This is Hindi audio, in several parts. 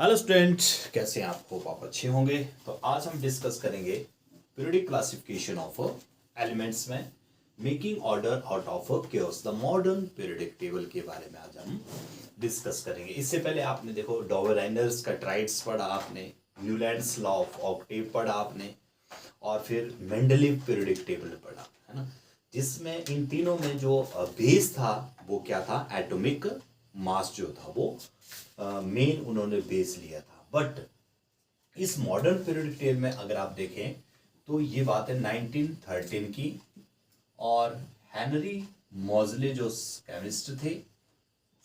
हेलो स्टूडेंट, कैसे हैं आप? होप आप अच्छे होंगे। तो आज हम डिस्कस करेंगे पीरियोडिक क्लासिफिकेशन ऑफ एलिमेंट्स में making order out of chaos, the modern periodic table के बारे में आज हम डिस्कस करेंगे। इससे पहले आपने देखो डॉवरलाइनर्स का ट्राइड्स पढ़ा आपने, न्यूलैंड्स लॉ ऑफ ऑक्टेव पढ़ा आपने, और फिर मेंडलीव पीरियोडिक टेबल पढ़ा, है ना, जिसमें इन तीनों में जो बेस था वो क्या था? एटॉमिक मास जो था वो मेन उन्होंने बेस लिया था। बट इस मॉडर्न पीरियोडिक टेबल में अगर आप देखें तो ये बात है 1913 की, और हेनरी मोज़ले जो केमिस्ट थे,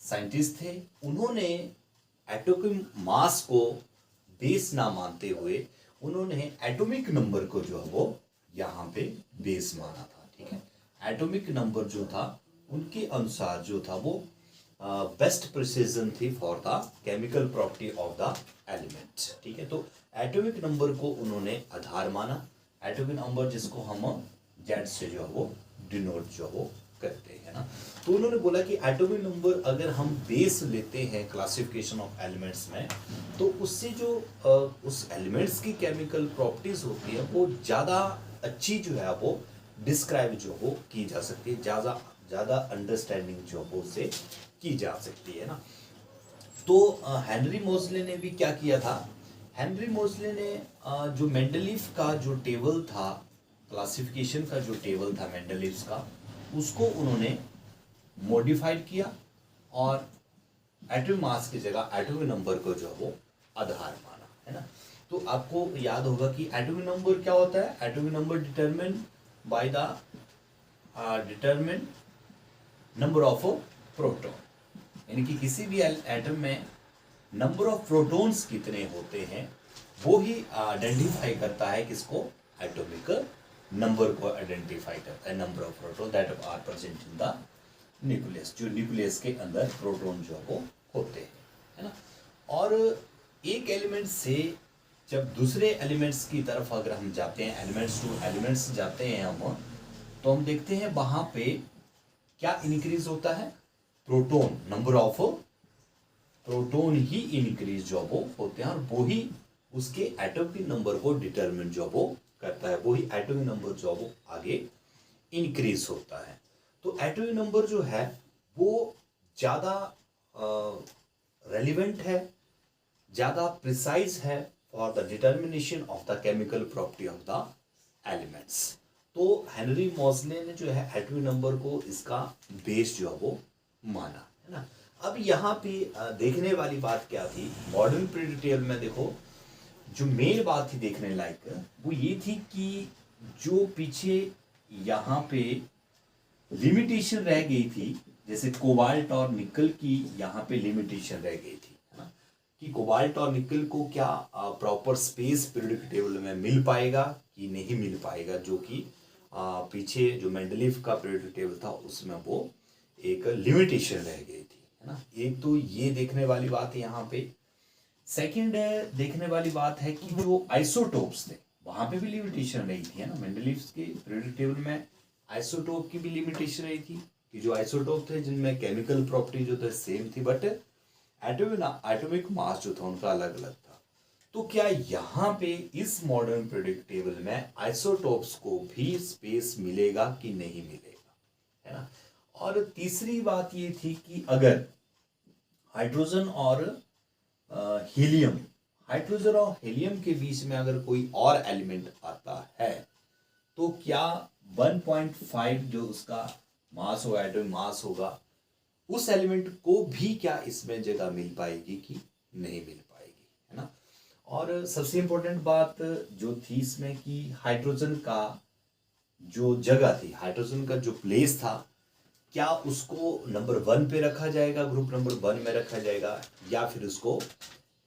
साइंटिस्ट थे, उन्होंने एटॉमिक मास को बेस ना मानते हुए उन्होंने एटॉमिक नंबर को जो है वो यहाँ पे बेस माना था। ठीक है, एटॉमिक नंबर जो था उनके अनुसार जो था वो बेस्ट प्रिसीजन थी for the chemical property of the element. ठीक है, तो एटॉमिक नंबर को उन्होंने आधार माना, एटॉमिक नंबर जिसको हम जेड से जो है वो डिनोट जो वो करते हैं ना। तो उन्होंने बोला कि एटॉमिक नंबर अगर हम बेस लेते हैं क्लासिफिकेशन ऑफ एलिमेंट्स में, तो उससे जो उस एलिमेंट्स की केमिकल प्रॉपर्टीज होती है वो ज़्यादा अच्छी जो है वो डिस्क्राइब जो वो की जा सकती है, ज़्यादा अंडरस्टैंडिंग जो वो उससे की जा सकती है ना। तो हेनरी मोज़ले ने भी क्या किया था? हेनरी मोज़ले ने जो मेंडलीव का जो टेबल था, क्लासिफिकेशन का जो टेबल था मेंडलीव का, उसको उन्होंने मॉडिफाइड किया और एटॉमिक मास की जगह एटॉमिक नंबर को जो वो आधार माना, है ना। तो आपको याद होगा कि एटॉमिक नंबर क्या होता है? Atomic number determine by the determine number of proton, यानी कि किसी भी एटम में नंबर ऑफ प्रोटॉन्स कितने होते हैं वो ही आइडेंटिफाई करता है किसको? एटॉमिक नंबर को आइडेंटिफाई करता है, number of proton that are present in the nucleus, जो न्यूक्लियस के अंदर प्रोटॉन जो वो होते हैं, है ना। और एक एलिमेंट से जब दूसरे एलिमेंट्स की तरफ अगर हम जाते हैं, एलिमेंट्स टू एलिमेंट्स जाते हैं हम, तो हम देखते हैं वहां पे क्या इंक्रीज होता है? Proton, number of proton he increase जो वो होते हैं, और वो ही उसके एटॉमिक नंबर को डिटरमिन जो वो करता है, वो ही एटॉमिक नंबर जो वो आगे इंक्रीज होता है। तो एटॉमिक नंबर जो है वो ज़्यादा रेलिवेंट है, ज़्यादा प्रिसाइज है for the determination of the chemical property of the elements. तो हेनरी मोज़ले ने जो है एटॉमिक नंबर को इसका बेस जो है वो माना, है ना। अब यहाँ पे देखने वाली बात क्या थी मॉडर्न पीरियोडिक टेबल में? देखो, जो मेन बात थी देखने लायक वो ये थी कि जो पीछे यहाँ पे लिमिटेशन रह गई थी, जैसे कोबाल्ट और निकल की यहाँ पे लिमिटेशन रह गई थी, है ना, कि कोबाल्ट और निकल को क्या प्रॉपर स्पेस पीरियोडिक टेबल में मिल पाएगा कि नहीं मिल पाएगा, जो कि पीछे जो मेंडलीव का पीरियोडिक टेबल था उसमें वो एक लिमिटेशन रह गई थी, है ना। एक तो ये देखने वाली बात है यहाँ पे। सेकंड देखने वाली बात है कि जो आइसोटोप्स थे वहां पे भी लिमिटेशन रही थी, है ना। मेंडलीव के पीरियोडिक टेबल में आइसोटोप की भी लिमिटेशन रही थी कि जो आइसोटोप थे जिनमें केमिकल प्रॉपर्टी जो थे सेम थी, बट एटॉमिक मास जो था उनका अलग अलग था। तो क्या यहाँ पे इस मॉडर्न पीरियोडिक टेबल में आइसोटोप्स को भी स्पेस मिलेगा कि नहीं मिलेगा, है ना। और तीसरी बात ये थी कि अगर हाइड्रोजन और हीलियम, हाइड्रोजन और हीलियम के बीच में अगर कोई और एलिमेंट आता है तो क्या 1.5 जो उसका मास होगा, एटॉमिक मास होगा, उस एलिमेंट को भी क्या इसमें जगह मिल पाएगी कि नहीं मिल पाएगी, है ना। और सबसे इंपॉर्टेंट बात जो थी इसमें कि हाइड्रोजन का जो जगह थी, हाइड्रोजन का जो प्लेस था, क्या उसको नंबर 1 पे रखा जाएगा, ग्रुप नंबर 1 में रखा जाएगा, या फिर उसको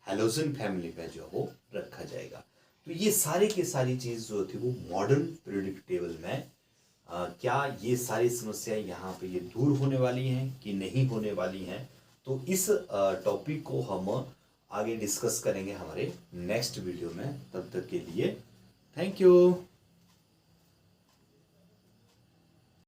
हैलोजन फैमिली में जो वो रखा जाएगा। तो ये सारे के सारी चीज जो थी वो मॉडर्न पीरियोडिक टेबल में क्या ये सारी समस्याएं यहाँ पे ये दूर होने वाली हैं कि नहीं होने वाली हैं? तो इस टॉपिक को हम आगे डिस्कस करेंगे हमारे नेक्स्ट वीडियो में। तब तक के लिए थैंक यू।